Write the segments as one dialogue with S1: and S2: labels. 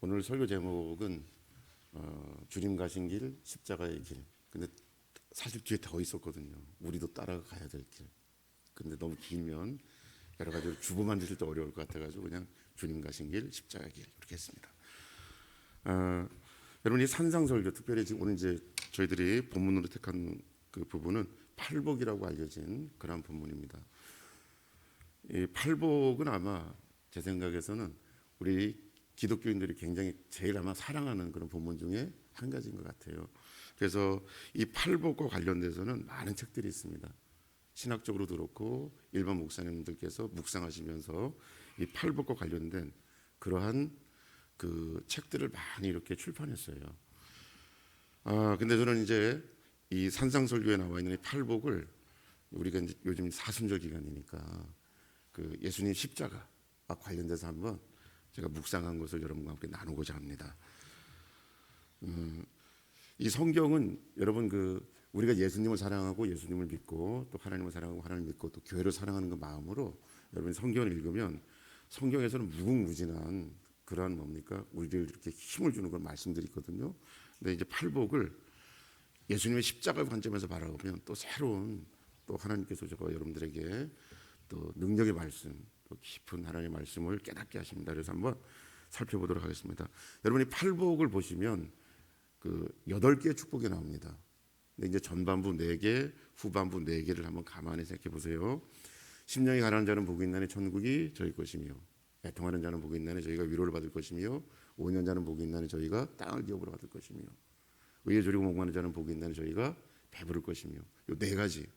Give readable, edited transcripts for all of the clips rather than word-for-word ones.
S1: 오늘 설교 제목은 주님 가신 길, 십자가의 길. 근데 사실 뒤에 더 있었거든요. 우리도 따라가야 될 길. 근데 너무 길면 여러 가지로 주보만 드릴 때 어려울 것 같아가지고 그냥 주님 가신 길, 십자가의 길 이렇게 했습니다. 여러분, 이 산상설교, 특별히 지금 오늘 이제 저희들이 본문으로 택한 그 부분은 팔복이라고 알려진 그런 본문입니다. 이 팔복은 아마 제 생각에서는 우리 기독교인들이 굉장히 제일 아마 사랑하는 그런 본문 중에 한 가지인 것 같아요. 그래서 이 팔복과 관련돼서는 많은 책들이 있습니다. 신학적으로도 그렇고 일반 목사님들께서 묵상하시면서 이 팔복과 관련된 그러한 그 책들을 많이 이렇게 출판했어요. 근데 저는 이제 이 산상설교에 나와 있는 이 팔복을 우리가 이제 요즘 사순절 기간이니까 그 예수님 십자가 관련돼서 한번 제가 묵상한 것을 여러분과 함께 나누고자 합니다. 이 성경은 여러분 우리가 예수님을 사랑하고 예수님을 믿고 또 하나님을 사랑하고 하나님을 믿고 또 교회를 사랑하는 그 마음으로 여러분 성경을 읽으면 성경에서는 무궁무진한 그러한 뭡니까? 우리를 이렇게 힘을 주는 그런 말씀들이 있거든요. 근데 이제 팔복을 예수님의 십자가의 관점에서 바라보면 또 새로운 또 하나님께서 저가 여러분들에게 또 능력의 말씀, 또 깊은 하나님의 말씀을 깨닫게 하십니다. 그래서 한번 살펴보도록 하겠습니다. 여러분이 팔복을 보시면 그 8개의 축복이 나옵니다. 근데 이제 전반부 4개, 후반부 4개를 한번 가만히 생각해 보세요. 심령이 가난한 자는 복이 있나니 천국이 저희 것이며, 애통하는 자는 복이 있나니 저희가 위로를 받을 것이며, 오년 자는 복이 있나니 저희가 땅을 기업으로 받을 것이며, 의에 조리고 목마른 자는 복이 있나니 저희가 배부를 것이며. 이 4가지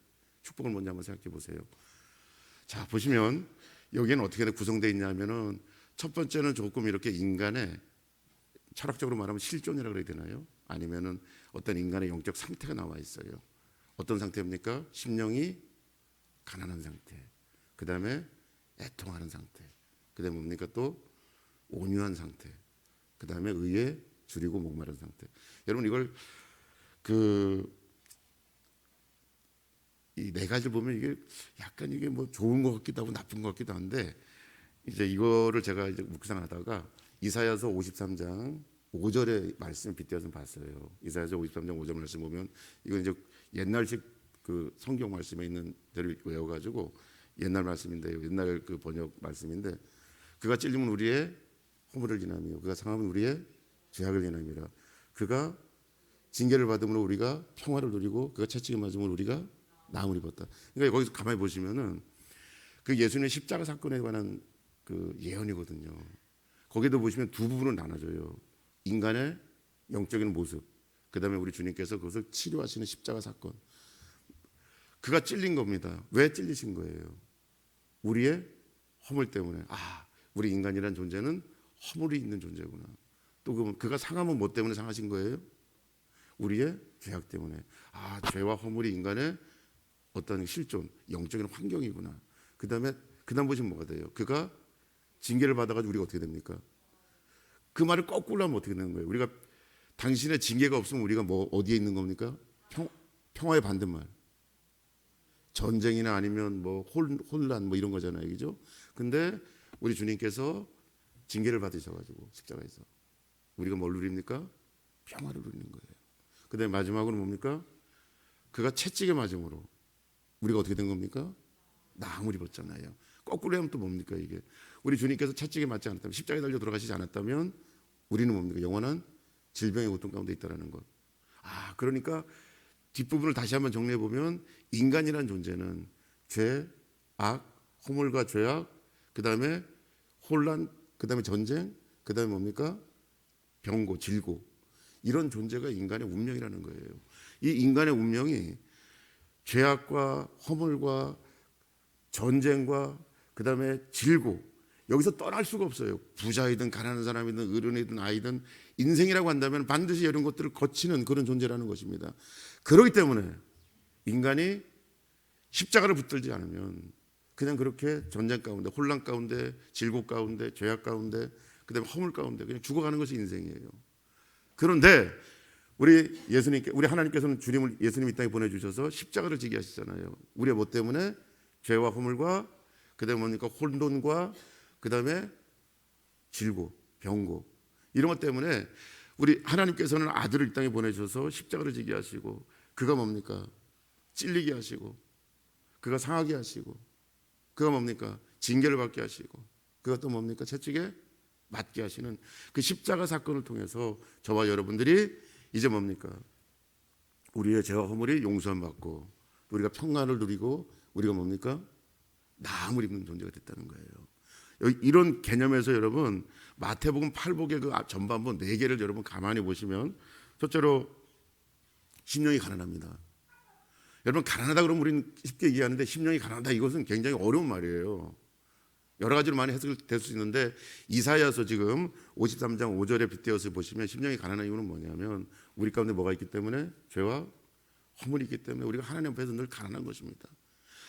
S1: 축복을 먼저 한번 생각해 보세요. 자, 보시면 여기에는 어떻게 구성되어 있냐면은 첫 번째는 조금 이렇게 인간의 철학적으로 말하면 실존이라고 그래야 되나요? 아니면은 어떤 인간의 영적 상태가 나와 있어요. 어떤 상태입니까? 심령이 가난한 상태, 그 다음에 애통하는 상태, 그 다음에 뭡니까? 또 온유한 상태, 그 다음에 의에 줄이고 목마른 상태. 여러분 이걸 이 4가지를 보면 이게 약간 이게 뭐 좋은 것 같기도 하고 나쁜 것 같기도 한데, 이제 이거를 제가 이제 묵상하다가 이사야서 53장 5절의 말씀을 빗대어서 봤어요. 이사야서 53장 5절 말씀 보면 이건 이제 옛날식 그 성경 말씀에 있는 대로 외워가지고 옛날 말씀인데요. 옛날 그 번역 말씀인데, 그가 찔림은 우리의 허물을 인하며 그가 상함은 우리의 죄악을 인함이라. 그가 징계를 받음으로 우리가 평화를 누리고 그가 채찍을 맞음으로 우리가 나음을 입었다. 그러니까 거기서 가만히 보시면은 그 예수님의 십자가 사건에 관한 그 예언이거든요. 거기도 보시면 두 부분으로 나눠져요. 인간의 영적인 모습, 그 다음에 우리 주님께서 그것을 치료하시는 십자가 사건. 그가 찔린 겁니다. 왜 찔리신 거예요? 우리의 허물 때문에. 우리 인간이란 존재는 허물이 있는 존재구나. 또 그가 상함은 뭐 때문에 상하신 거예요? 우리의 죄악 때문에. 죄와 허물이 인간의 어떤 실존, 영적인 환경이구나. 그 다음 보시면 뭐가 돼요? 그가 징계를 받아가지고 우리가 어떻게 됩니까? 그 말을 거꾸로 하면 어떻게 되는 거예요? 우리가 당신의 징계가 없으면 우리가 뭐 어디에 있는 겁니까? 평화의 반대말. 전쟁이나 아니면 뭐 혼란 뭐 이런 거잖아요, 그죠? 근데 우리 주님께서 징계를 받으셔가지고 십자가에서 우리가 뭘 누립니까? 평화를 누리는 거예요. 그다음에 마지막으로 뭡니까? 그가 채찍에 맞음으로 우리가 어떻게 된 겁니까? 나음을 입었잖아요. 거꾸로 하면 또 뭡니까 이게? 우리 주님께서 채찍에 맞지 않았다면, 십자가에 달려 돌아가시지 않았다면 우리는 뭡니까? 영원한 질병의 고통 가운데 있다라는 것. 그러니까 뒷부분을 다시 한번 정리해 보면 인간이란 존재는 죄, 악, 허물과 죄악, 그 다음에 혼란, 그 다음에 전쟁, 그 다음에 뭡니까? 병고, 질고, 이런 존재가 인간의 운명이라는 거예요. 이 인간의 운명이 죄악과 허물과 전쟁과 그 다음에 질고, 여기서 떠날 수가 없어요. 부자이든 가난한 사람이든 어른이든 아이든 인생이라고 한다면 반드시 이런 것들을 거치는 그런 존재라는 것입니다. 그렇기 때문에 인간이 십자가를 붙들지 않으면 그냥 그렇게 전쟁 가운데, 혼란 가운데, 질고 가운데, 죄악 가운데, 그 다음에 허물 가운데 그냥 죽어가는 것이 인생이에요. 그런데 우리 하나님께서는 예수님 이 땅에 보내주셔서 십자가를 지게 하시잖아요. 우리의 뭐 때문에? 죄와 허물과 그 다음에 뭡니까? 혼돈과 그 다음에 질고, 병고, 이런 것 때문에 우리 하나님께서는 아들을 이 땅에 보내셔서 십자가를 지게 하시고, 그가 뭡니까? 찔리게 하시고, 그가 상하게 하시고, 그가 뭡니까? 징계를 받게 하시고, 그가 또 뭡니까? 채찍에 맞게 하시는 그 십자가 사건을 통해서 저와 여러분들이 이제 뭡니까? 우리의 죄와 허물이 용서함 받고, 우리가 평안을 누리고, 우리가 뭡니까? 나음을 입는 존재가 됐다는 거예요. 이런 개념에서 여러분 마태복음 8복의 그 전반부 4개를 여러분 가만히 보시면, 첫째로 심령이 가난합니다. 여러분, 가난하다 그러면 우리는 쉽게 얘기하는데, 심령이 가난하다, 이것은 굉장히 어려운 말이에요. 여러 가지로 많이 해석될 수 있는데, 이사야서 지금 53장 5절에 빗대어서 보시면 심령이 가난한 이유는 뭐냐면, 우리 가운데 뭐가 있기 때문에? 죄와 허물이 있기 때문에 우리가 하나님 앞에서 늘 가난한 것입니다.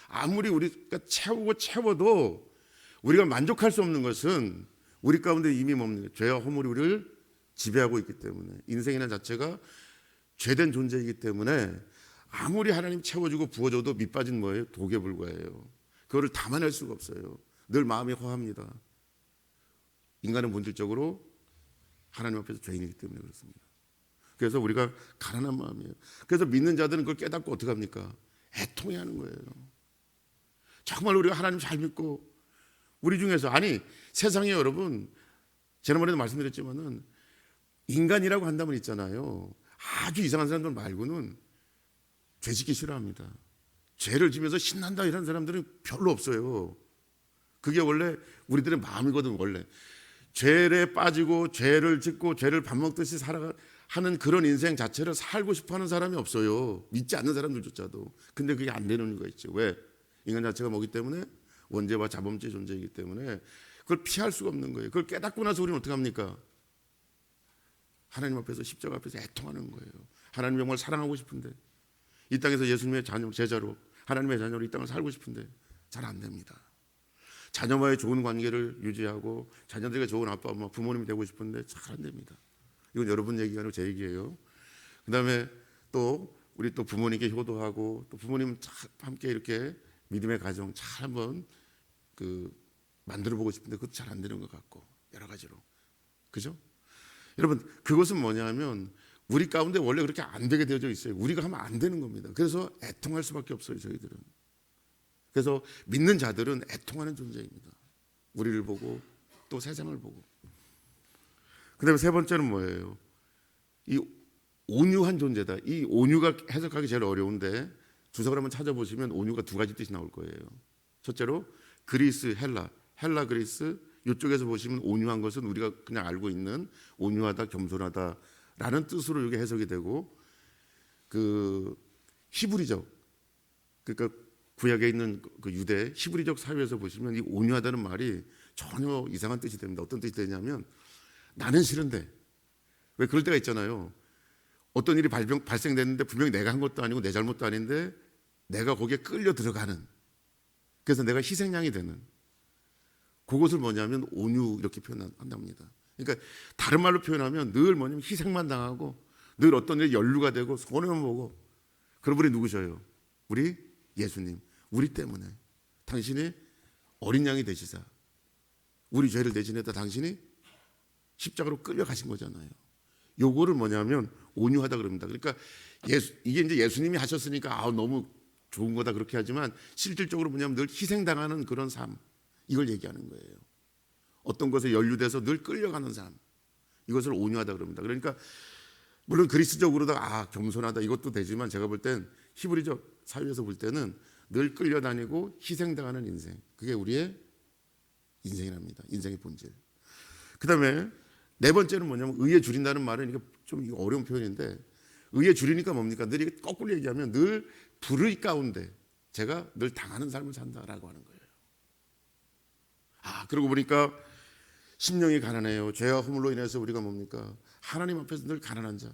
S1: 아무리 우리가 채워도 우리가 만족할 수 없는 것은 우리 가운데 이미 뭡니까? 죄와 허물이 우리를 지배하고 있기 때문에, 인생이라는 자체가 죄된 존재이기 때문에 아무리 하나님 채워주고 부어줘도 밑빠진 뭐예요? 독에 불과해요. 그거를 담아낼 수가 없어요. 늘 마음이 허합니다. 인간은 본질적으로 하나님 앞에서 죄인이기 때문에 그렇습니다. 그래서 우리가 가난한 마음이에요. 그래서 믿는 자들은 그걸 깨닫고 어떻게 합니까? 애통해 하는 거예요. 정말 우리가 하나님 잘 믿고, 우리 중에서, 아니 세상에 여러분, 지난번에도 말씀드렸지만은 인간이라고 한다면 있잖아요, 아주 이상한 사람들 말고는 죄 짓기 싫어합니다. 죄를 지면서 신난다 이런 사람들은 별로 없어요. 그게 원래 우리들의 마음이거든. 원래 죄에 빠지고 죄를 짓고 죄를 밥 먹듯이 살아가는 그런 인생 자체를 살고 싶어하는 사람이 없어요. 믿지 않는 사람들조차도. 근데 그게 안 되는 이유가 있죠. 왜? 인간 자체가 뭐기 때문에? 원죄와 자범죄 존재이기 때문에 그걸 피할 수가 없는 거예요. 그걸 깨닫고 나서 우리는 어떻게 합니까? 하나님 앞에서, 십자가 앞에서 애통하는 거예요. 하나님 정말 사랑하고 싶은데, 이 땅에서 예수님의 제자로, 하나님의 자녀로 이 땅을 살고 싶은데 잘 안 됩니다. 자녀와의 좋은 관계를 유지하고 자녀들에게 좋은 아빠, 엄마, 부모님이 되고 싶은데 잘 안 됩니다. 이건 여러분 얘기가 아니고 제 얘기예요. 그 다음에 또 우리 또 부모님께 효도하고, 또 부모님 함께 이렇게 믿음의 가정 잘 한번 만들어 보고 싶은데 그것도 잘 안 되는 것 같고, 여러 가지로. 그죠? 여러분, 그것은 뭐냐면 우리 가운데 원래 그렇게 안 되게 되어져 있어요. 우리가 하면 안 되는 겁니다. 그래서 애통할 수밖에 없어요, 저희들은. 그래서 믿는 자들은 애통하는 존재입니다. 우리를 보고 또 세상을 보고. 그 다음에 세 번째는 뭐예요? 이 온유한 존재다. 이 온유가 해석하기 제일 어려운데, 주석을 한번 찾아보시면 온유가 2가지 뜻이 나올 거예요. 첫째로 그리스, 헬라 그리스, 이쪽에서 보시면 온유한 것은 우리가 그냥 알고 있는 온유하다, 겸손하다라는 뜻으로 이게 해석이 되고, 그 히브리적, 그러니까 구약에 있는 그 유대 히브리적 사회에서 보시면 이 온유하다는 말이 전혀 이상한 뜻이 됩니다. 어떤 뜻이 되냐면, 나는 싫은데, 왜 그럴 때가 있잖아요. 어떤 일이 발생됐는데 분명히 내가 한 것도 아니고 내 잘못도 아닌데 내가 거기에 끌려 들어가는, 그래서 내가 희생양이 되는, 그것을 뭐냐면 온유 이렇게 표현한답니다. 그러니까 다른 말로 표현하면 늘 뭐냐면 희생만 당하고 늘 어떤 일에 연루가 되고 손해만 보고, 그런 분이 누구셔요? 우리 예수님. 우리 때문에 당신이 어린 양이 되시사 우리 죄를 대신해서 당신이 십자가로 끌려가신 거잖아요. 요거를 뭐냐면 온유하다 그럽니다. 그러니까 이게 이제 예수님이 하셨으니까 너무 좋은 거다 그렇게 하지만, 실질적으로 뭐냐면 늘 희생당하는 그런 삶, 이걸 얘기하는 거예요. 어떤 것에 연루돼서 늘 끌려가는 삶, 이것을 온유하다 그럽니다. 그러니까 물론 그리스적으로도 겸손하다 이것도 되지만, 제가 볼 땐 히브리적 사회에서 볼 때는 늘 끌려다니고 희생당하는 인생, 그게 우리의 인생이랍니다. 인생의 본질. 그 다음에 네 번째는 뭐냐면 의에 줄인다는 말은, 이게 좀 어려운 표현인데, 의에 줄이니까 뭡니까? 늘 이게 거꾸로 얘기하면 늘 불의 가운데 제가 늘 당하는 삶을 산다라고 하는 거예요. 그러고 보니까 심령이 가난해요. 죄와 허물로 인해서 우리가 뭡니까? 하나님 앞에서 늘 가난한 자.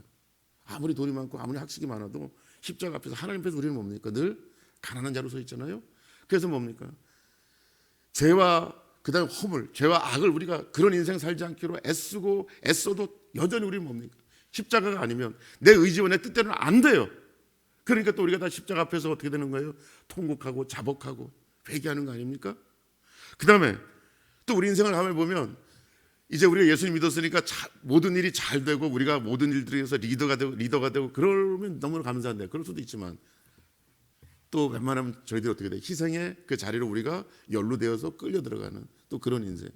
S1: 아무리 돈이 많고 아무리 학식이 많아도 십자가 앞에서 하나님 앞에서 우리는 뭡니까? 늘 가난한 자로 서 있잖아요. 그래서 뭡니까? 죄와 그다음에 허물, 죄와 악을 우리가 그런 인생 살지 않기로 애써도 여전히 우리는 뭡니까? 십자가가 아니면 내 의지와 내 뜻대로는 안 돼요. 그러니까 또 우리가 다 십자가 앞에서 어떻게 되는 거예요? 통곡하고 자복하고 회개하는 거 아닙니까? 그 다음에 또 우리 인생을 가만히 보면 이제 우리가 예수님 믿었으니까 모든 일이 잘 되고 우리가 모든 일들에서 리더가 되고 그러면 너무 감사한데, 그럴 수도 있지만 또 웬만하면 저희들이 어떻게 돼? 희생의 그 자리로 우리가 연루되어서 끌려 들어가는 또 그런 인생.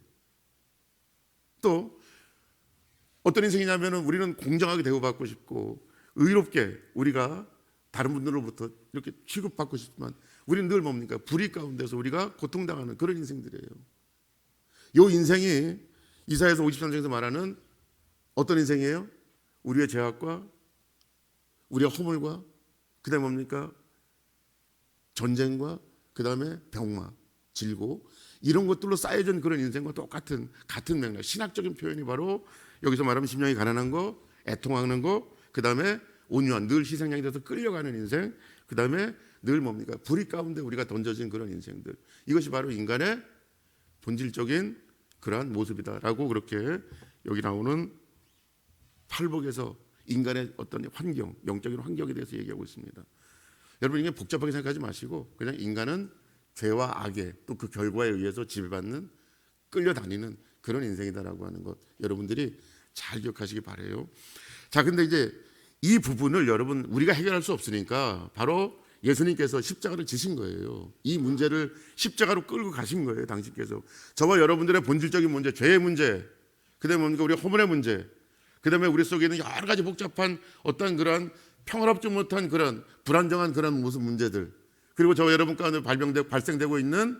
S1: 또 어떤 인생이냐면은 우리는 공정하게 대우받고 싶고 의롭게 우리가 다른 분들로부터 이렇게 취급받고 싶지만 우리는 늘 뭡니까? 불의 가운데서 우리가 고통당하는 그런 인생들이에요. 이 인생이 이사야서 53장에서 말하는 어떤 인생이에요? 우리의 죄악과 우리의 허물과 그다음에 뭡니까? 전쟁과 그다음에 병마, 질고 이런 것들로 쌓여진 그런 인생과 똑같은 맥락, 신학적인 표현이 바로 여기서 말하면 심령이 가난한 거, 애통하는 거, 그다음에 온유한, 늘 희생양이 돼서 끌려가는 인생, 그다음에 늘 뭡니까? 불의 가운데 우리가 던져진 그런 인생들. 이것이 바로 인간의 본질적인 그러한 모습이다라고 그렇게 여기 나오는 팔복에서 인간의 어떤 환경, 영적인 환경에 대해서 얘기하고 있습니다. 여러분 이게 복잡하게 생각하지 마시고 그냥 인간은 죄와 악의 또 그 결과에 의해서 지배받는 끌려다니는 그런 인생이다라고 하는 것 여러분들이 잘 기억하시기 바라요. 자, 근데 이제 이 부분을 여러분 우리가 해결할 수 없으니까 바로 예수님께서 십자가를 지신 거예요. 이 문제를 십자가로 끌고 가신 거예요. 당신께서 저와 여러분들의 본질적인 문제, 죄의 문제, 그다음에 뭡니까? 우리 허물의 문제, 그다음에 우리 속에 있는 여러 가지 복잡한 어떤 그런 평화롭지 못한 그런 불안정한 그런 무슨 문제들, 그리고 저와 여러분 가운데 발생되고 있는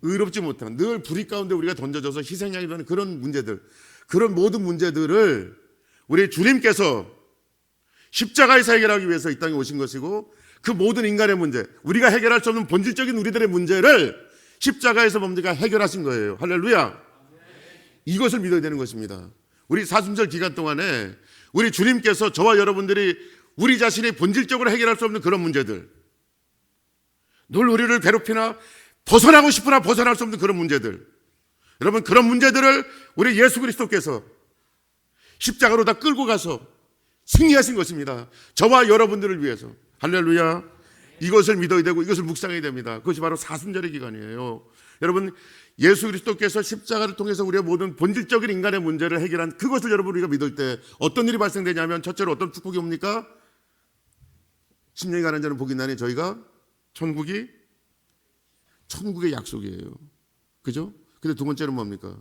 S1: 의롭지 못한 늘 불의 가운데 우리가 던져져서 희생양이 되는 그런 문제들, 그런 모든 문제들을 우리 주님께서 십자가에서 해결하기 위해서 이 땅에 오신 것이고 그 모든 인간의 문제, 우리가 해결할 수 없는 본질적인 우리들의 문제를 십자가에서 뭡니까? 해결하신 거예요. 할렐루야. 이것을 믿어야 되는 것입니다. 우리 사순절 기간 동안에 우리 주님께서 저와 여러분들이 우리 자신이 본질적으로 해결할 수 없는 그런 문제들, 늘 우리를 괴롭히나 벗어나고 싶으나 벗어날 수 없는 그런 문제들, 여러분 그런 문제들을 우리 예수 그리스도께서 십자가로 다 끌고 가서 승리하신 것입니다. 저와 여러분들을 위해서. 할렐루야. 이것을 믿어야 되고 이것을 묵상해야 됩니다. 그것이 바로 사순절의 기간이에요. 여러분 예수 그리스도께서 십자가를 통해서 우리의 모든 본질적인 인간의 문제를 해결한 그것을 여러분 우리가 믿을 때 어떤 일이 발생되냐면 첫째로 어떤 축복이 옵니까? 심령이 가는 자는 복이 나니 저희가 천국의 약속이에요. 그죠? 근데 두 번째는 뭡니까?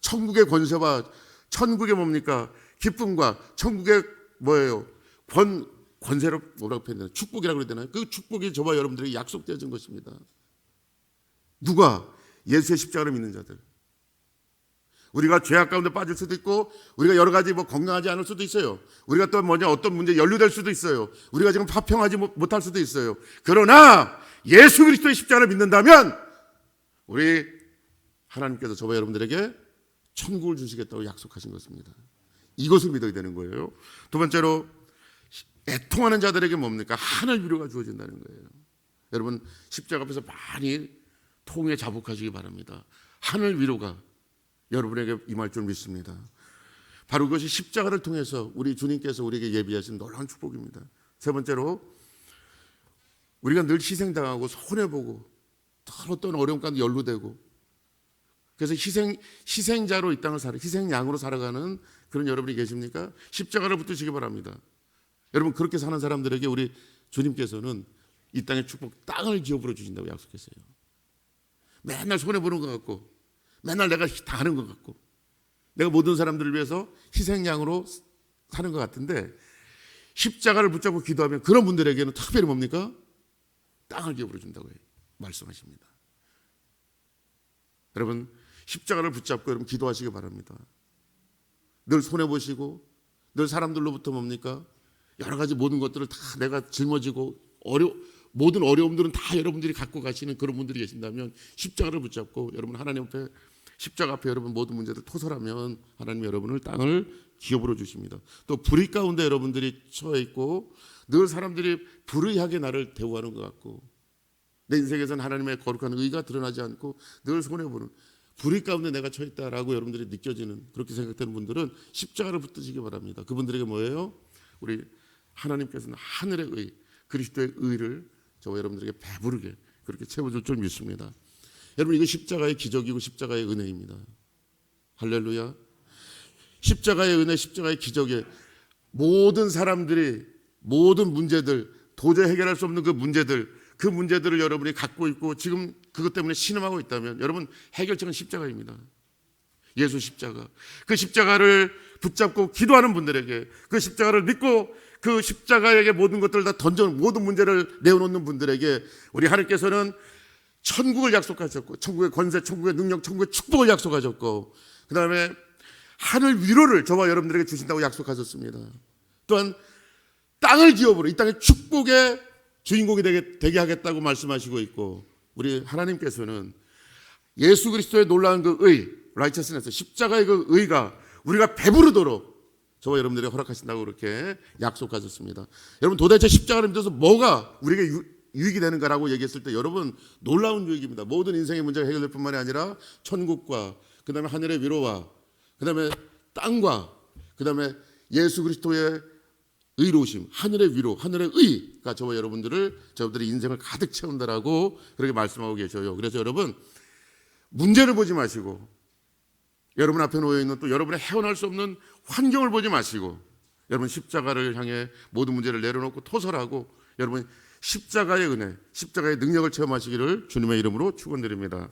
S1: 천국의 권세와 천국의 뭡니까? 기쁨과 천국의 뭐예요? 권세로 뭐라고 표현해야 되나? 축복이라고 그래야 되나요? 그 축복이 저와 여러분들에게 약속되어진 것입니다. 누가? 예수의 십자가를 믿는 자들. 우리가 죄악 가운데 빠질 수도 있고 우리가 여러 가지 건강하지 않을 수도 있어요. 우리가 또 어떤 문제에 연루될 수도 있어요. 우리가 지금 파평하지 못할 수도 있어요. 그러나 예수 그리스도의 십자가를 믿는다면 우리 하나님께서 저와 여러분들에게 천국을 주시겠다고 약속하신 것입니다. 이것을 믿어야 되는 거예요. 두 번째로 애통하는 자들에게 뭡니까? 하늘 위로가 주어진다는 거예요. 여러분 십자가 앞에서 많이 통에 자복하시기 바랍니다. 하늘 위로가 여러분에게 임할 줄 믿습니다. 바로 그것이 십자가를 통해서 우리 주님께서 우리에게 예비하신 놀라운 축복입니다. 세 번째로 우리가 늘 희생당하고 손해보고 어떤 어려움 가운데 연루되고 그래서 희생자로 이 땅을 희생양으로 살아가는 그런 여러분이 계십니까? 십자가를 붙드시기 바랍니다. 여러분 그렇게 사는 사람들에게 우리 주님께서는 이 땅의 축복 땅을 기업으로 주신다고 약속했어요. 맨날 손해보는 것 같고 맨날 내가 다 하는 것 같고 내가 모든 사람들을 위해서 희생양으로 사는 것 같은데 십자가를 붙잡고 기도하면 그런 분들에게는 특별히 뭡니까? 땅을 기업으로 준다고 해요. 말씀하십니다. 여러분 십자가를 붙잡고 여러분 기도하시기 바랍니다. 늘 손해보시고 늘 사람들로부터 뭡니까? 여러 가지 모든 것들을 다 내가 짊어지고 모든 어려움들은 다 여러분들이 갖고 가시는 그런 분들이 계신다면 십자가를 붙잡고 여러분 하나님 앞에 십자가 앞에 여러분 모든 문제들 토설하면 하나님 여러분을 땅을 기업으로 주십니다. 또 불의 가운데 여러분들이 처해 있고 늘 사람들이 불의하게 나를 대우하는 것 같고 내 인생에서는 하나님의 거룩한 의가 드러나지 않고 늘 손해보는 불의 가운데 내가 처해 있다라고 여러분들이 느껴지는 그렇게 생각되는 분들은 십자가를 붙드시기 바랍니다. 그분들에게 뭐예요? 우리 하나님께서는 하늘의 의 그리스도의 의를 저와 여러분들에게 배부르게 그렇게 채워줄 줄 믿습니다. 여러분 이거 십자가의 기적이고 십자가의 은혜입니다. 할렐루야. 십자가의 은혜, 십자가의 기적에 모든 사람들이 모든 문제들, 도저히 해결할 수 없는 그 문제들을 여러분이 갖고 있고 지금 그것 때문에 신음하고 있다면 여러분, 해결책은 십자가입니다. 예수 십자가. 그 십자가를 붙잡고 기도하는 분들에게, 그 십자가를 믿고 그 십자가에게 모든 것들을 다 던져, 모든 문제를 내어놓는 분들에게 우리 하나님께서는 천국을 약속하셨고, 천국의 권세, 천국의 능력, 천국의 축복을 약속하셨고, 그 다음에 하늘 위로를 저와 여러분들에게 주신다고 약속하셨습니다. 또한 땅을 기업으로 이 땅의 축복의 주인공이 되게 하겠다고 말씀하시고 있고, 우리 하나님께서는 예수 그리스도의 놀라운 그 의, righteousness, 십자가의 그 의가 우리가 배부르도록 저와 여러분들에게 허락하신다고 그렇게 약속하셨습니다. 여러분, 도대체 십자가를 믿어서 뭐가 우리에게 유익이 되는가라고 얘기했을 때 여러분, 놀라운 유익입니다. 모든 인생의 문제가 해결될 뿐만이 아니라 천국과 그 다음에 하늘의 위로와 그 다음에 땅과 그 다음에 예수 그리스도의 의로우심, 하늘의 위로, 하늘의 의가 저와 여러분들의 인생을 가득 채운다라고 그렇게 말씀하고 계셔요. 그래서 여러분, 문제를 보지 마시고 여러분 앞에 놓여있는 또 여러분의 헤어날 수 없는 환경을 보지 마시고 여러분, 십자가를 향해 모든 문제를 내려놓고 토설하고 여러분, 십자가의 은혜, 십자가의 능력을 체험하시기를 주님의 이름으로 축원드립니다.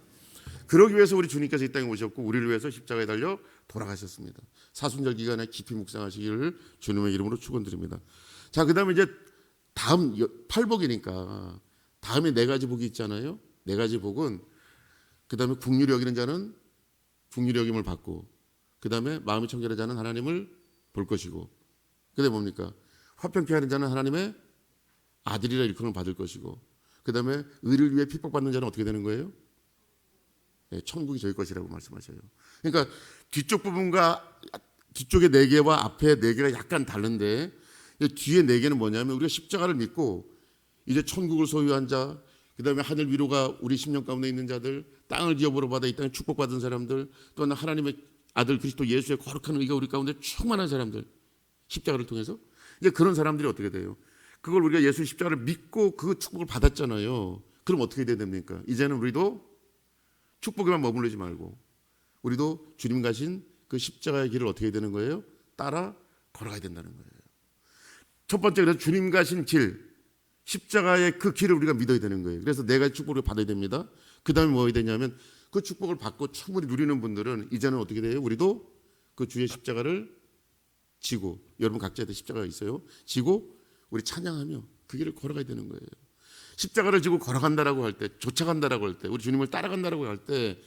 S1: 그러기 위해서 우리 주님께서 이 땅에 오셨고 우리를 위해서 십자가에 달려 돌아가셨습니다. 사순절 기간에 깊이 묵상하시기를 주님의 이름으로 축원드립니다. 자, 그 다음에 이제 다음 팔복이니까 다음에 네 가지 복이 있잖아요. 네 가지 복은 그 다음에 국률이 여기는 자는 국률이 여김을 받고, 그 다음에 마음이 청결한 자는 하나님을 볼 것이고, 그 다음에 뭡니까? 화평케 하는 자는 하나님의 아들이라 일컬음을 받을 것이고, 그 다음에 의를 위해 핍박받는 자는 어떻게 되는 거예요? 네, 천국이 저희 것이라고 말씀하셔요. 그러니까 뒤쪽 부분과 뒤쪽의 네 개와 앞에 네 개가 약간 다른데, 뒤에 네 개는 뭐냐면 우리가 십자가를 믿고 이제 천국을 소유한 자, 그 다음에 하늘 위로가 우리 심령 가운데 있는 자들, 땅을 기업으로 받아 이 땅에 축복받은 사람들, 또한 하나님의 아들 그리스도 예수의 거룩한 의가 우리 가운데 충만한 사람들, 십자가를 통해서 이제 그런 사람들이 어떻게 돼요? 그걸 우리가 예수 십자가를 믿고 그 축복을 받았잖아요. 그럼 어떻게 돼야 됩니까? 이제는 우리도 축복에만 머무르지 말고 우리도 주님 가신 그 십자가의 길을 어떻게 해야 되는 거예요? 따라 걸어가야 된다는 거예요. 첫 번째, 그래서 주님 가신 길, 십자가의 그 길을 우리가 믿어야 되는 거예요. 그래서 네 가지 축복을 받아야 됩니다. 그 다음에 뭐 해야 되냐면 그 축복을 받고 충분히 누리는 분들은 이제는 어떻게 돼요? 우리도 그 주의 십자가를 지고, 여러분 각자의 십자가가 있어요. 지고 우리 찬양하며 그 길을 걸어가야 되는 거예요. 십자가를 지고 걸어간다라고 할 때, 쫓아간다라고 할 때, 우리 주님을 따라간다라고 할 때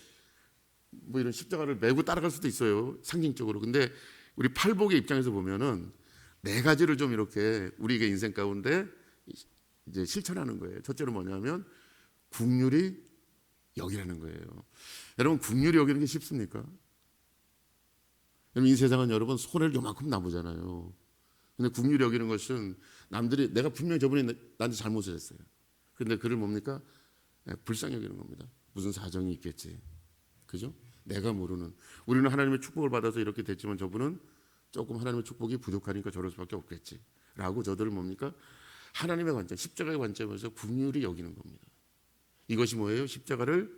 S1: 뭐 이런 십자가를 메고 따라갈 수도 있어요, 상징적으로. 근데 우리 팔복의 입장에서 보면은 네 가지를 좀 이렇게 우리에게 인생 가운데 이제 실천하는 거예요. 첫째로 뭐냐면 국률이 여기라는 거예요. 여러분, 국률이 여기는 게 쉽습니까? 여러분, 이 세상은 여러분 손해를 요만큼 나보잖아요. 근데 국률이 여기는 것은 남들이, 내가 분명히 저번에 나한테 잘못을 했어요. 근데 그를 뭡니까? 불쌍히 여기는 겁니다. 무슨 사정이 있겠지. 그죠? 내가 모르는. 우리는 하나님의 축복을 받아서 이렇게 됐지만 저분은 조금 하나님의 축복이 부족하니까 저럴 수밖에 없겠지. 라고 저들을 뭡니까? 하나님의 관점, 십자가의 관점에서 국률이 여기는 겁니다. 이것이 뭐예요? 십자가를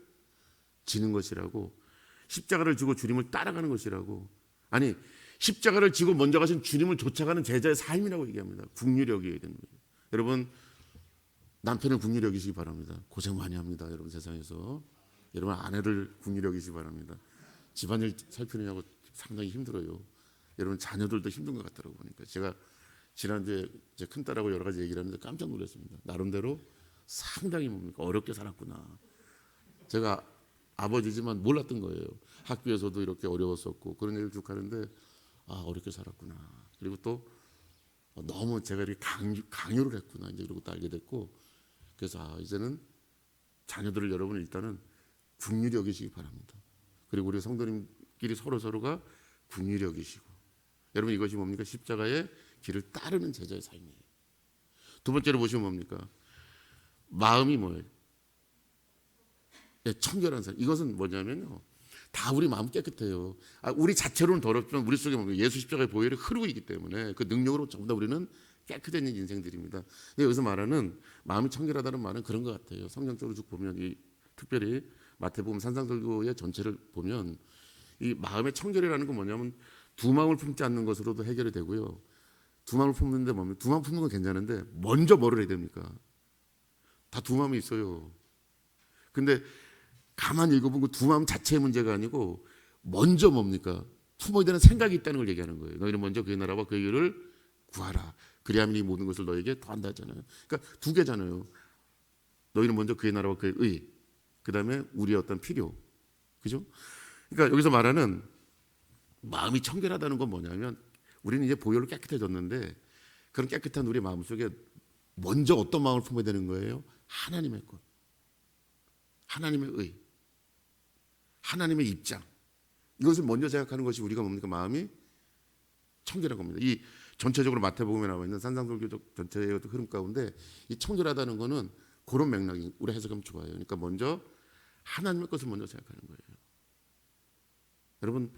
S1: 지는 것이라고, 십자가를 지고 주님을 따라가는 것이라고. 아니, 십자가를 지고 먼저 가신 주님을 쫓아가는 제자의 삶이라고 얘기합니다. 국률이 여기어야 되는 거예요. 여러분, 남편을 국률이 여기시기 바랍니다. 고생 많이 합니다, 여러분. 세상에서 여러분 아내를 국률이 여기시기 바랍니다. 집안일 살피느냐고 상당히 힘들어요. 여러분 자녀들도 힘든 것 같더라고요. 보니까 제가 지난주에 제 큰딸하고 여러 가지 얘기를 하는데 깜짝 놀랐습니다. 나름대로 상당히 뭡니까? 어렵게 살았구나. 제가 아버지지만 몰랐던 거예요. 학교에서도 이렇게 어려웠었고 그런 얘기를 쭉 하는데, 아, 어렵게 살았구나. 그리고 또 너무 제가 이렇게 강요를 했구나. 이제 그러고 또 알게 됐고, 그래서 이제는 자녀들을 여러분 일단은 국률이 여기시기 바랍니다. 그리고 우리 성도님끼리 서로가 국률이 여기시고, 여러분 이것이 뭡니까? 십자가의 길을 따르는 제자의 삶이에요. 두 번째로 보시면 뭡니까? 마음이 뭐예요? 청결한 삶. 이것은 뭐냐면요, 다 우리 마음 깨끗해요. 우리 자체로는 더럽지만 우리 속에 뭡니까? 예수 십자가의 보혈이 흐르고 있기 때문에 그 능력으로 전부 다 우리는 깨끗해진 인생들입니다. 여기서 말하는 마음이 청결하다는 말은 그런 것 같아요. 성경적으로 쭉 보면, 특별히 마태복음 산상설교의 전체를 보면 이 마음의 청결이라는 건 뭐냐면 두 마음을 품지 않는 것으로도 해결이 되고요. 두 마음을 품는데 뭡니까? 두 마음 품는 건 괜찮은데 먼저 뭐를 해야 됩니까? 다 두 마음이 있어요. 근데 가만히 읽어보면 그 두 마음 자체의 문제가 아니고 먼저 뭡니까? 품어야 되는 생각이 있다는 걸 얘기하는 거예요. 너희는 먼저 그의 나라와 그의 의를 구하라. 그리하면 이 모든 것을 너에게 더한다 하잖아요. 그러니까 두 개잖아요. 너희는 먼저 그의 나라와 그의 의, 그 다음에 우리의 어떤 필요, 그죠? 그러니까 여기서 말하는 마음이 청결하다는 건 뭐냐면 우리는 이제 보혈로 깨끗해졌는데 그런 깨끗한 우리 마음 속에 먼저 어떤 마음을 품어야 되는 거예요? 하나님의 것, 하나님의 의, 하나님의 입장, 이것을 먼저 생각하는 것이 우리가 뭡니까? 마음이 청결한 겁니다. 이 전체적으로 마태복음에 나와 있는 산상설교적 전체의 흐름 가운데 이 청결하다는 것은 그런 맥락이 우리 해석하면 좋아요. 그러니까 먼저 하나님의 것을 먼저 생각하는 거예요. 여러분,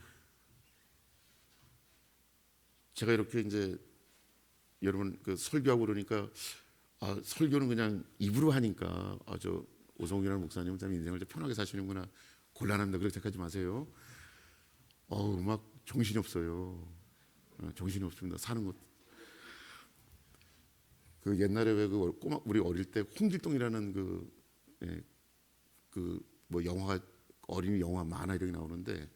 S1: 제가 이렇게 이제 여러분 그 설교하고 그러니까 설교는 그냥 입으로 하니까 저 오성균 목사님은 참 인생을 좀 편하게 사시는구나, 곤란합니다, 그렇게 생각하지 마세요. 막 정신이 없어요. 정신이 없습니다. 사는 것. 그 옛날에 왜 그 꼬마 우리 어릴 때 홍길동이라는 뭐 영화가 어린이 영화 만화 이렇게 나오는데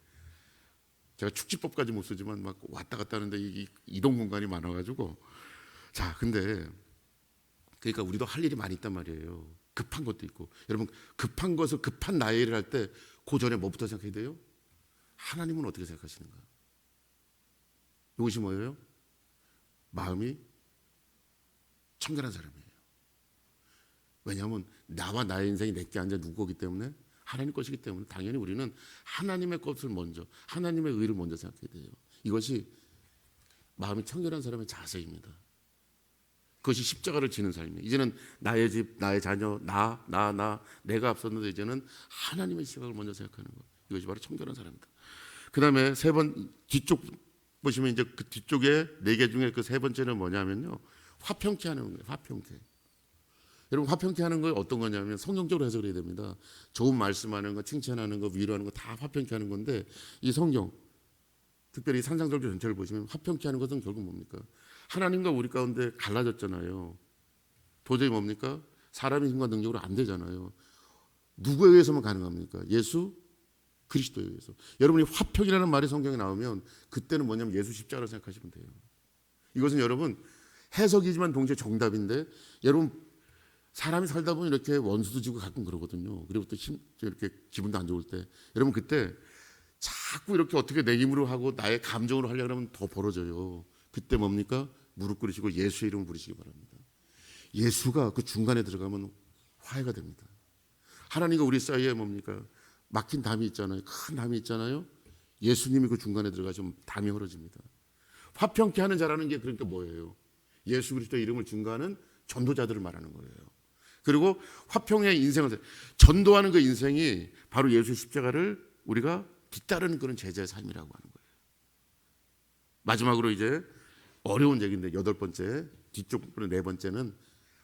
S1: 제가 축지법까지 못 쓰지만 막 왔다 갔다 하는데 이 이동 공간이 많아가지고 자 근데 그러니까 우리도 할 일이 많이 있단 말이에요. 급한 것도 있고 여러분 급한 것을 급한 나의 일을 할 때 그 전에 뭐부터 생각해야 돼요? 하나님은 어떻게 생각하시는가? 이것이 뭐예요? 마음이 청결한 사람이에요. 왜냐하면 나와 나의 인생이 내게 앉아 누구 거기 때문에 하나님 것이기 때문에 당연히 우리는 하나님의 것을 먼저, 하나님의 의를 먼저 생각해야 돼요. 이것이 마음이 청결한 사람의 자세입니다. 그것이 십자가를 지는 삶이에요. 이제는 나의 집, 나의 자녀, 내가 앞섰는데 이제는 하나님의 시각을 먼저 생각하는 것. 이것이 바로 청결한 사람이다. 그 다음에 세 번 뒤쪽 보시면 이제 그 뒤쪽에 네 개 중에 그 세 번째는 뭐냐면요, 화평케 하는 거예요. 화평케. 여러분 화평케 하는 거 어떤 거냐면 성경적으로 해석을 해야 됩니다. 좋은 말씀하는 거, 칭찬하는 거, 위로하는 거 다 화평케 하는 건데 이 성경 특별히 산상설교 전체를 보시면 화평케 하는 것은 결국 뭡니까? 하나님과 우리 가운데 갈라졌잖아요. 도저히 뭡니까? 사람의 힘과 능력으로 안 되잖아요. 누구에 의해서만 가능합니까? 예수 그리스도에 의해서. 여러분이 화평이라는 말이 성경에 나오면 그때는 뭐냐면 예수 십자가를 생각하시면 돼요. 이것은 여러분 해석이지만 동시에 정답인데 여러분 사람이 살다 보면 이렇게 원수도 지고 가끔 그러거든요. 그리고 또 이렇게 기분도 안 좋을 때 여러분 그때 자꾸 이렇게 어떻게 내 힘으로 하고 나의 감정으로 하려고 하면 더 벌어져요. 그때 뭡니까? 무릎 꿇으시고 예수의 이름을 부르시기 바랍니다. 예수가 그 중간에 들어가면 화해가 됩니다. 하나님과 우리 사이에 뭡니까? 막힌 담이 있잖아요. 큰 담이 있잖아요. 예수님이 그 중간에 들어가시면 담이 흐려집니다. 화평케 하는 자라는 게 그러니까 뭐예요? 예수 그리스도의 이름을 증거하는 전도자들을 말하는 거예요. 그리고 화평의 인생을 전도하는 그 인생이 바로 예수 십자가를 우리가 뒤따르는 그런 제자의 삶이라고 하는 거예요. 마지막으로 이제 어려운 얘기인데 여덟 번째, 뒤쪽 부분 네 번째는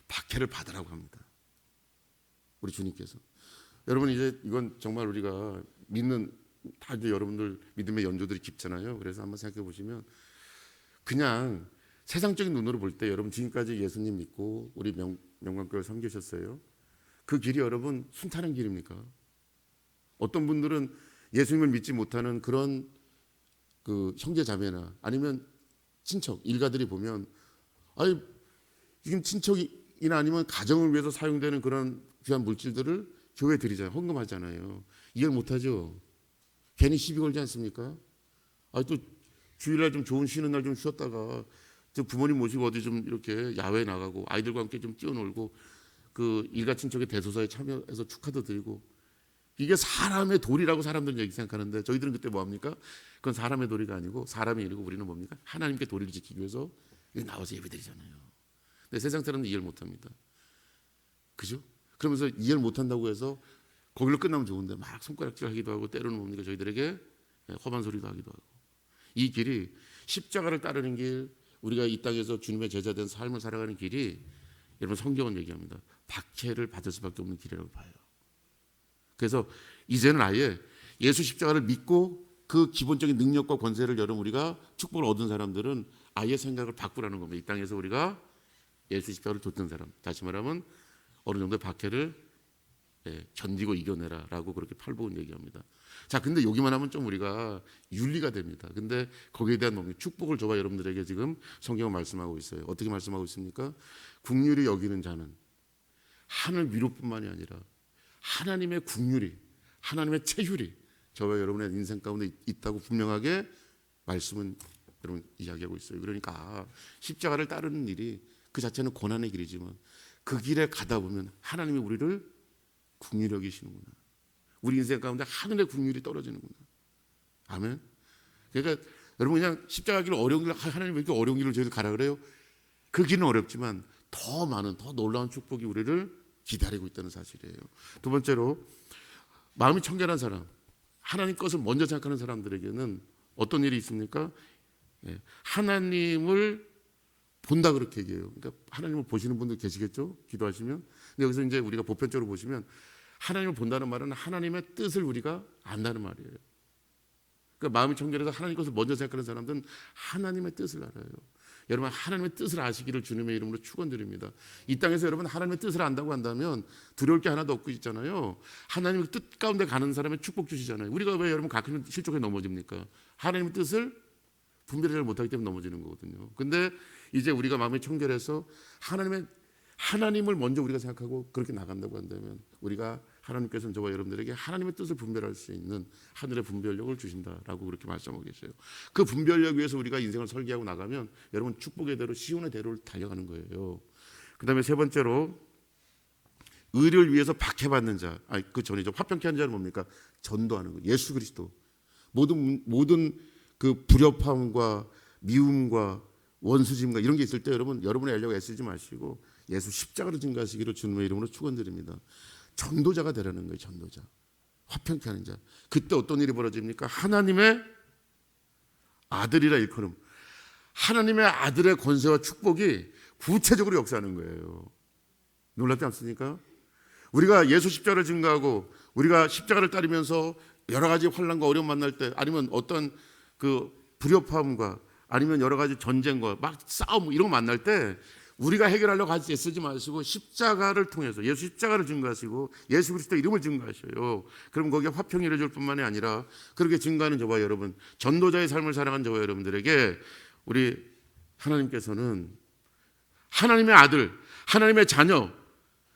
S1: 박해를 받으라고 합니다. 우리 주님께서. 여러분 이제 이건 정말 우리가 믿는 다 이제 여러분들 믿음의 연조들이 깊잖아요. 그래서 한번 생각해 보시면 그냥 세상적인 눈으로 볼 때 여러분 지금까지 예수님 믿고 우리 명관교회 섬기셨어요. 그 길이 여러분 순탄한 길입니까? 어떤 분들은 예수님을 믿지 못하는 그런 그 형제 자매나 아니면 친척 일가들이 보면 아니 지금 친척이나 아니면 가정을 위해서 사용되는 그런 귀한 물질들을 교회에 드리잖아요. 헌금하잖아요. 이해를 못하죠. 괜히 시비 걸지 않습니까? 또 주일날 좀 좋은 쉬는 날 좀 쉬었다가 부모님 모시고 어디 좀 이렇게 야외에 나가고 아이들과 함께 좀 뛰어놀고 그 일가 친척의 대소사에 참여해서 축하도 드리고 이게 사람의 도리라고 사람들은 얘기 생각하는데 저희들은 그때 뭐합니까? 그건 사람의 도리가 아니고 사람이 아니고 우리는 뭡니까? 하나님께 도리를 지키기 위해서 나와서 예배드리잖아요. 근데 세상 사람들은 이해를 못합니다. 그죠? 그러면서 이해를 못한다고 해서 거기로 끝나면 좋은데 막 손가락질하기도 하고 때로는 뭡니까? 저희들에게 험한 소리도 하기도 하고 이 길이 십자가를 따르는 길 우리가 이 땅에서 주님의 제자된 삶을 살아가는 길이 여러분 성경은 얘기합니다. 박해를 받을 수밖에 없는 길이라고 봐요. 그래서 이제는 아예 예수 십자가를 믿고 그 기본적인 능력과 권세를 여러분 우리가 축복을 얻은 사람들은 아예 생각을 바꾸라는 겁니다. 이 땅에서 우리가 예수 십자가를 줬던 사람, 다시 말하면 어느 정도의 박해를 견디고 이겨내라라고 그렇게 팔복은 얘기합니다. 자, 근데 여기만 하면 좀 우리가 윤리가 됩니다. 근데 거기에 대한 축복을 줘봐 여러분들에게 지금 성경은 말씀하고 있어요. 어떻게 말씀하고 있습니까? 국률이 여기는 자는 하늘 위로뿐만이 아니라 하나님의 국률이, 하나님의 체휼이 저와 여러분의 인생 가운데 있다고 분명하게 말씀은 여러분 이야기하고 있어요. 그러니까 십자가를 따르는 일이 그 자체는 고난의 길이지만 그 길에 가다 보면 하나님이 우리를 국률이 여기시는구나. 우리 인생 가운데 하늘의 국률이 떨어지는구나. 아멘. 그러니까 여러분 그냥 십자가 길을 어려운 길을 하나님 왜 이렇게 어려운 길을 저희들 가라 그래요? 그 길은 어렵지만 더 많은 더 놀라운 축복이 우리를 기다리고 있다는 사실이에요. 두 번째로 마음이 청결한 사람, 하나님 것을 먼저 생각하는 사람들에게는 어떤 일이 있습니까? 하나님을 본다 그렇게 얘기해요. 그러니까 하나님을 보시는 분들 계시겠죠? 기도하시면. 근데 여기서 이제 우리가 보편적으로 보시면 하나님을 본다는 말은 하나님의 뜻을 우리가 안다는 말이에요. 그러니까 마음이 청결해서 하나님 것을 먼저 생각하는 사람들은 하나님의 뜻을 알아요. 여러분 하나님의 뜻을 아시기를 주님의 이름으로 축원드립니다. 이 땅에서 여러분 하나님의 뜻을 안다고 한다면 두려울 게 하나도 없고 있잖아요. 하나님의 뜻 가운데 가는 사람의 축복 주시잖아요. 우리가 왜 여러분 가끔 실족에 넘어집니까? 하나님의 뜻을 분별을 못하기 때문에 넘어지는 거거든요. 근데 이제 우리가 마음이 청결해서 하나님을 먼저 우리가 생각하고 그렇게 나간다고 한다면 우리가 하나님께서는 저와 여러분들에게 하나님의 뜻을 분별할 수 있는 하늘의 분별력을 주신다라고 그렇게 말씀하고 계세요. 그 분별력 위해서 우리가 인생을 설계하고 나가면 여러분 축복의 대로 시온의 대로를 달려가는 거예요. 그 다음에 세 번째로 의를 위해서 박해받는 자, 그 전이죠. 화평케 하는 자는 뭡니까? 전도하는 거. 예수 그리스도. 모든 그 불협화음과 미움과 원수심과 이런 게 있을 때 여러분의 알려고 애쓰지 마시고 예수 십자가로 증거하시기를 주님의 이름으로 축원드립니다. 전도자가 되라는 거예요. 전도자. 화평케 하는 자. 그때 어떤 일이 벌어집니까? 하나님의 아들이라 일컬음. 하나님의 아들의 권세와 축복이 구체적으로 역사하는 거예요. 놀랍지 않습니까? 우리가 예수 십자가를 증거하고 우리가 십자가를 따르면서 여러 가지 환난과 어려움 만날 때 아니면 어떤 그 불협화음과 아니면 여러 가지 전쟁과 막 싸움 이런 거 만날 때 우리가 해결하려고 하지 애쓰지 마시고 십자가를 통해서 예수 십자가를 증거하시고 예수 그리스도 이름을 증거하셔요. 그럼 거기에 화평이 이루어질 뿐만이 아니라 그렇게 증거하는 저와 여러분, 전도자의 삶을 살아가는 저와 여러분들에게 우리 하나님께서는 하나님의 아들, 하나님의 자녀,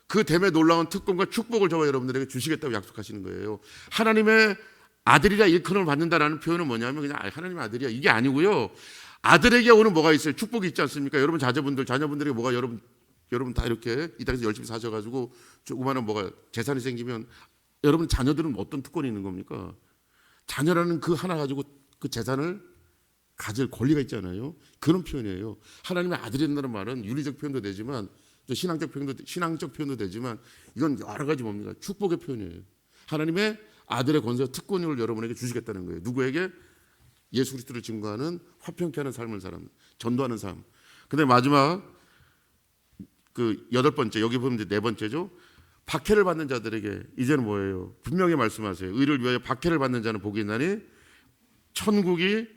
S1: 그 됨의 놀라운 특권과 축복을 저와 여러분들에게 주시겠다고 약속하시는 거예요. 하나님의 아들이라 일컬음을 받는다라는 표현은 뭐냐면 그냥 하나님의 아들이야 이게 아니고요. 아들에게 오는 뭐가 있어요? 축복이 있지 않습니까? 여러분 자녀분들에게 뭐가 여러분 다 이렇게 이 땅에서 열심히 사셔가지고 조그마한 뭐가 재산이 생기면 여러분 자녀들은 어떤 특권이 있는 겁니까? 자녀라는 그 하나 가지고 그 재산을 가질 권리가 있잖아요. 그런 표현이에요. 하나님의 아들이라는 말은 윤리적 표현도 되지만 또 신앙적 표현도 되지만 이건 여러 가지 뭡니까? 축복의 표현이에요. 하나님의 아들의 권세와 특권을 여러분에게 주시겠다는 거예요. 누구에게? 예수 그리스도를 증거하는 화평케 하는 삶을 사람, 전도하는 삶. 근데 마지막 그 여덟 번째, 여기 보면 이제 네 번째죠. 박해를 받는 자들에게 이제는 뭐예요? 분명히 말씀하세요. 의를 위하여 박해를 받는 자는 복이 있나니 천국이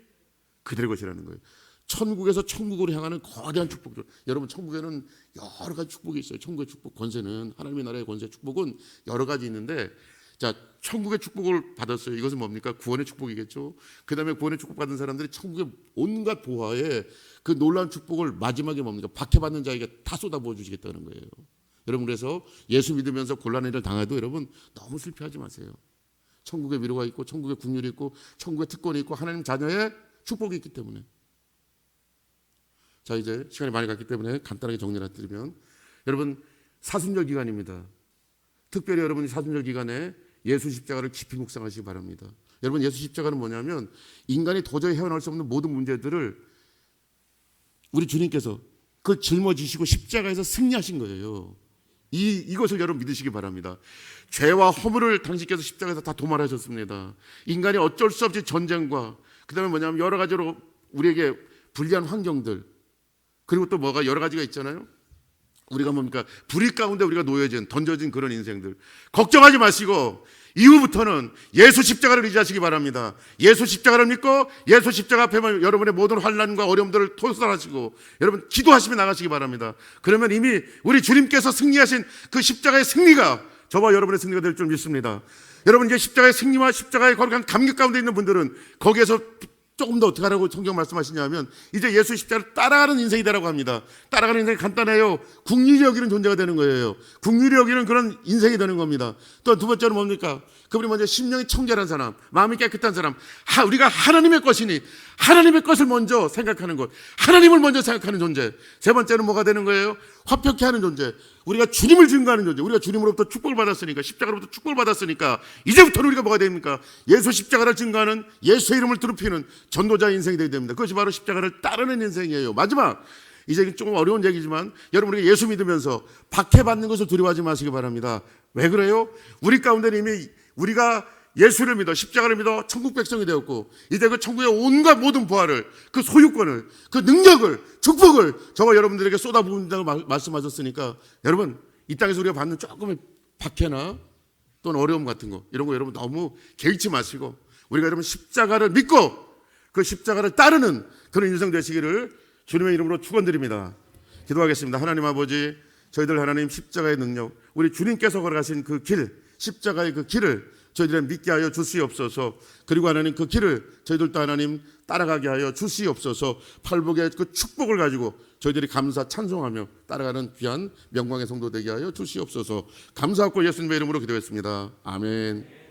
S1: 그들의 것이라는 거예요. 천국에서 천국으로 향하는 거대한 축복들. 여러분 천국에는 여러 가지 축복이 있어요. 천국의 축복, 권세는 하나님의 나라의 권세, 축복은 여러 가지 있는데 자, 천국의 축복을 받았어요. 이것은 뭡니까? 구원의 축복이겠죠. 그 다음에 구원의 축복 받은 사람들이 천국의 온갖 보화에 그 놀라운 축복을 마지막에 뭡니까? 박해받는 자에게 다 쏟아부어 주시겠다는 거예요. 여러분 그래서 예수 믿으면서 곤란한 일을 당해도 여러분 너무 슬퍼하지 마세요. 천국의 위로가 있고 천국의 국률이 있고 천국의 특권이 있고 하나님 자녀의 축복이 있기 때문에. 자, 이제 시간이 많이 갔기 때문에 간단하게 정리를 드리면 여러분 사순절 기간입니다. 특별히 여러분이 사순절 기간에 예수 십자가를 깊이 묵상하시기 바랍니다. 여러분 예수 십자가는 뭐냐면 인간이 도저히 헤어날 수 없는 모든 문제들을 우리 주님께서 그걸 짊어지시고 십자가에서 승리하신 거예요. 이것을 여러분 믿으시기 바랍니다. 죄와 허물을 당신께서 십자가에서 다 도말하셨습니다. 인간이 어쩔 수 없이 전쟁과 그 다음에 뭐냐면 여러 가지로 우리에게 불리한 환경들 그리고 또 뭐가 여러 가지가 있잖아요. 우리가 뭡니까? 불의 가운데 우리가 놓여진, 던져진 그런 인생들. 걱정하지 마시고 이후부터는 예수 십자가를 의지하시기 바랍니다. 예수 십자가를 믿고 예수 십자가 앞에만 여러분의 모든 환난과 어려움들을 토설하시고 여러분 기도하시며 나가시기 바랍니다. 그러면 이미 우리 주님께서 승리하신 그 십자가의 승리가 저와 여러분의 승리가 될 줄 믿습니다. 여러분 이제 십자가의 승리와 십자가의 거룩한 감격 가운데 있는 분들은 거기에서 조금 더 어떻게 하라고 성경 말씀하시냐면 이제 예수 십자가를 따라가는 인생이 되라고 합니다. 따라가는 인생이 간단해요. 국률이 여기는 존재가 되는 거예요. 국률이 여기는 그런 인생이 되는 겁니다. 또 두 번째는 뭡니까? 그분이 먼저 심령이 청결한 사람, 마음이 깨끗한 사람, 우리가 하나님의 것이니 하나님의 것을 먼저 생각하는 것, 하나님을 먼저 생각하는 존재. 세 번째는 뭐가 되는 거예요? 화평케 하는 존재. 우리가 주님을 증거하는 존재. 우리가 주님으로부터 축복을 받았으니까, 십자가로부터 축복을 받았으니까 이제부터는 우리가 뭐가 됩니까? 예수 십자가를 증거하는, 예수의 이름을 드높이는 전도자의 인생이 되게 됩니다. 그것이 바로 십자가를 따르는 인생이에요. 마지막, 이제 조금 어려운 얘기지만 여러분 우리가 예수 믿으면서 박해받는 것을 두려워하지 마시기 바랍니다. 왜 그래요? 우리 가운데는 이미 우리가 예수를 믿어 십자가를 믿어 천국 백성이 되었고 이제 그 천국의 온갖 모든 부활을, 그 소유권을, 그 능력을, 축복을 저와 여러분들에게 쏟아부은다고 말씀하셨으니까 여러분 이 땅에서 우리가 받는 조금의 박해나 또는 어려움 같은 거 이런 거 여러분 너무 개의치 마시고 우리가 여러분 십자가를 믿고 그 십자가를 따르는 그런 인생 되시기를 주님의 이름으로 축원드립니다. 기도하겠습니다. 하나님 아버지, 저희들 하나님 십자가의 능력, 우리 주님께서 걸어가신 그 길, 십자가의 그 길을 저희들의 믿게 하여 주시옵소서. 그리고 하나님 그 길을 저희들도 하나님 따라가게 하여 주시옵소서. 팔복의 그 축복을 가지고 저희들이 감사 찬송하며 따라가는 귀한 명광의 성도 되게 하여 주시옵소서. 감사하고 예수님의 이름으로 기도했습니다. 아멘.